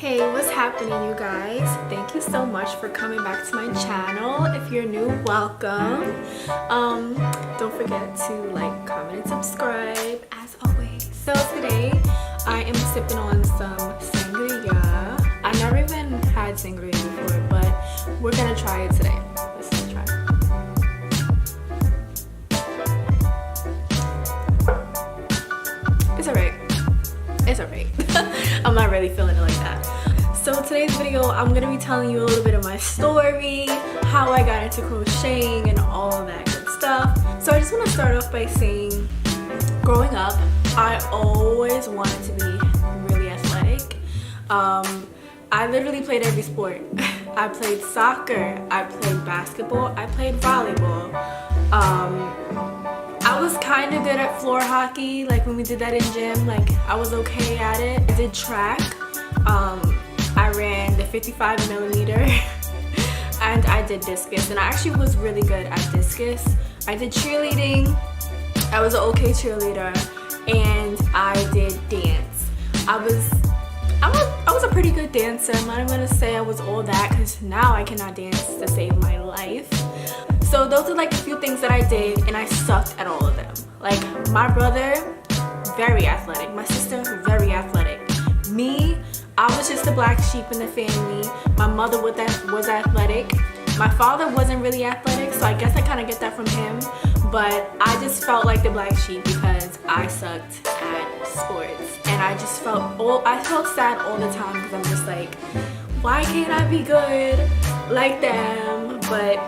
Hey, what's happening, you guys? Thank you so much for coming back to my channel. If you're new, welcome. Don't forget to like, comment, and subscribe as always. So today I am sipping on some sangria. I never even had sangria before, but we're gonna try it today. Let's try it. It's alright. It's alright. I'm not really feeling it like that. So today's video, I'm gonna be telling you a little bit of my story, how I got into crocheting and all of that good stuff. So I just want to start off by saying, growing up, I always wanted to be really athletic. I literally played every sport. I played soccer, I played basketball, I played volleyball. I was kind of good at floor hockey, like when we did that in gym, like I was okay at it. I did track. I ran the 55 millimeter and I did discus, and I actually was really good at discus. I did cheerleading. I was an okay cheerleader, and I did dance. I was a pretty good dancer. I'm not even gonna say I was all that, because now I cannot dance to save my life. So those are like a few things that I did, and I sucked at all of them. Like my brother, very athletic. My sister, very athletic. Me, I was just the black sheep in the family. My mother was athletic. My father wasn't really athletic, so I guess I kind of get that from him. But I just felt like the black sheep because I sucked at sports, and I just felt sad all the time, because I'm just like, why can't I be good like them? But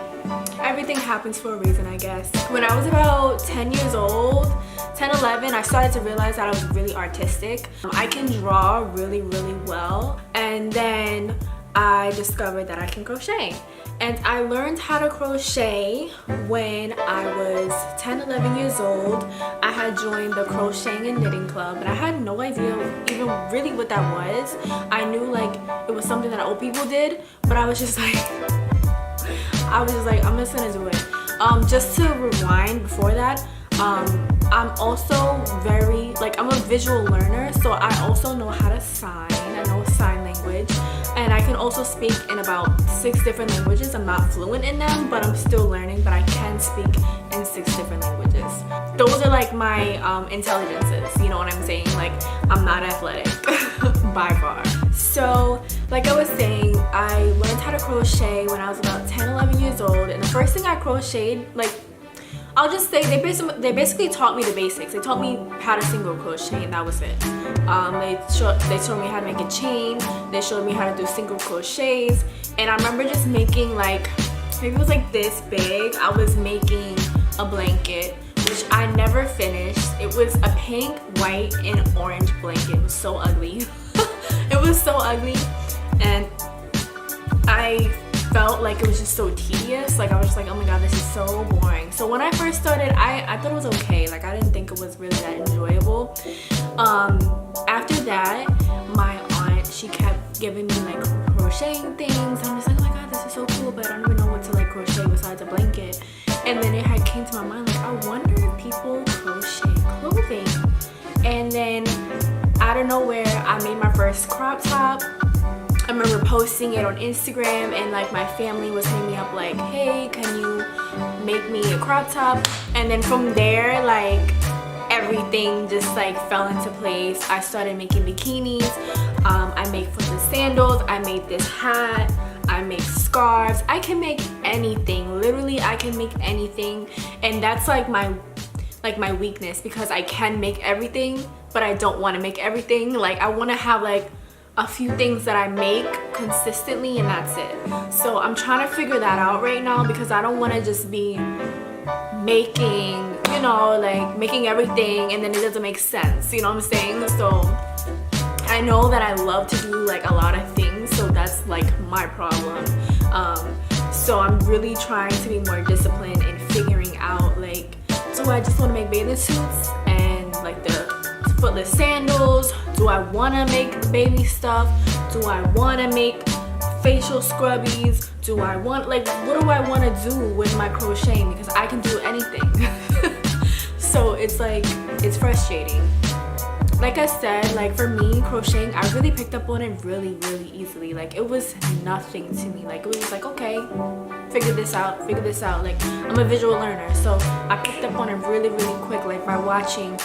everything happens for a reason, I guess. When I was about 10 years old, 10, 11, I started to realize that I was really artistic. I can draw really, really well. And then I discovered that I can crochet. And I learned how to crochet when I was 10, 11 years old. I had joined the crocheting and knitting club, and I had no idea even really what that was. I knew like it was something that old people did, but I was just like, I'm just gonna do it. Just to rewind before that, I'm also I'm a visual learner, so I also know how to sign. I know sign language, and I can also speak in about 6 different languages. I'm not fluent in them, but I'm still learning, but I can speak in 6 different languages. Those are like my intelligences, you know what I'm saying? Like, I'm not athletic by far. So like I was saying, I learned how to crochet when I was about 10, 11 years old, and the first thing I crocheted, like, I'll just say they basically taught me the basics. They taught me how to single crochet, and that was it. They showed me how to make a chain. They showed me how to do single crochets, and I remember just making like, maybe it was like this big. I was making a blanket, which I never finished. It was a pink, white, and orange blanket. It was so ugly. It was so ugly, and I felt like it was just so tedious. Like I was just like, oh my god, this is so boring. So when I first started, I thought it was okay. Like I didn't think it was really that enjoyable. After that, my aunt, she kept giving me like crocheting things. I'm just like, oh my god, this is so cool, but I don't even know what to like crochet besides a blanket. And then it had came to my mind, like, I wonder if people crochet clothing. And then out of nowhere, I made my first crop top. I remember posting it on Instagram, and like my family was hitting me up like, hey, can you make me a crop top? And then from there, like everything just like fell into place. I started making bikinis. I made the sandals. I made this hat. I make scarves. I can make anything. Literally, I can make anything, and that's like my weakness, because I can make everything, but I don't want to make everything. Like I want to have like a few things that I make consistently, and that's it. So I'm trying to figure that out right now, because I don't want to just be making, you know, like making everything and then it doesn't make sense, you know what I'm saying? So I know that I love to do like a lot of things, so that's like my problem. So I'm really trying to be more disciplined and figuring out, like, do I just want to make bathing suits and like the footless sandals? Do I want to make baby stuff? Do I want to make facial scrubbies? Do I want, like, what do I want to do with my crocheting? Because I can do anything. So it's like, it's frustrating. like I said, like for me, crocheting, I really picked up on it really easily. Like it was nothing to me. Like it was just like, okay, figure this out. Like I'm a visual learner, so I picked up on it really quick, like by watching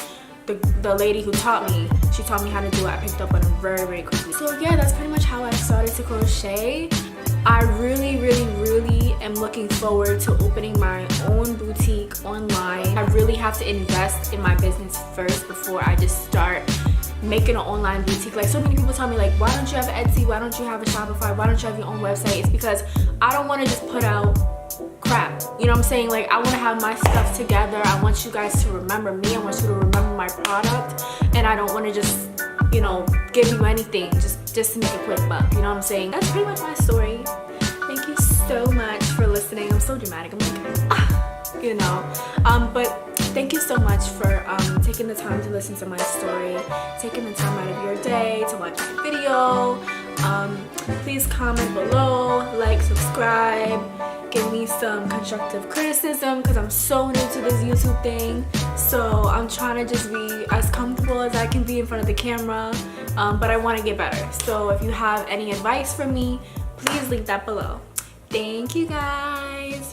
the lady who taught me. She taught me how to do it. I picked up on it very quickly. So yeah, that's pretty much how I started to crochet. I really am looking forward to opening my own boutique online. I really have to invest in my business first before I just start making an online boutique. Like so many people tell me like, why don't you have Etsy? Why don't you have a Shopify? Why don't you have your own website? It's because I don't want to just put out crap. You know what I'm saying? Like I want to have my stuff together. I want you guys to remember me. I want you to remember my product. And I don't want to just, you know, give you anything just to make a quick buck. You know what I'm saying? That's pretty much my story. Thank you so much for listening. I'm so dramatic. I'm like, you know. But thank you so much for taking the time to listen to my story, taking the time out of your day to watch my video. Please comment below, like, subscribe, give me some constructive criticism because I'm so new to this YouTube thing. So I'm trying to just be as comfortable as I can be in front of the camera, but I want to get better. So if you have any advice for me, please leave that below. Thank you guys.